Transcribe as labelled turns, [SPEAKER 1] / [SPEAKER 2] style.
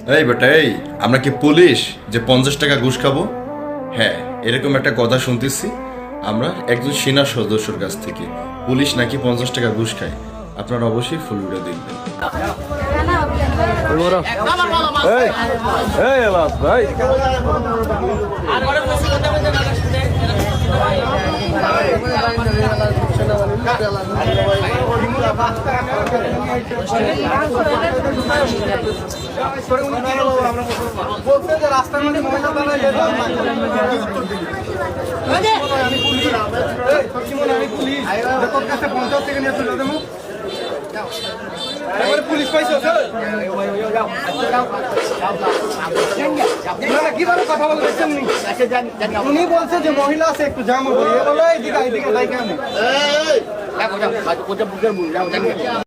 [SPEAKER 1] এই বেটা এই, আমরা কি পুলিশ যে 50 টাকা ঘুষ খাবো? হ্যাঁ, এরকম একটা কথা শুনতেছি আমরা একজন সেনা সদস্যর কাছ থেকে। পুলিশ নাকি 50 টাকা ঘুষ খায়। আপনারা অবশ্যই ফুল ভিডিও দেখবেন।
[SPEAKER 2] পুলিশ পাইছো কিভাবে কথা বলে দেখছেন উনি বলছে যে মহিলা আছে একটু জামা বলে এইদিকে এইদিকে যাই কেন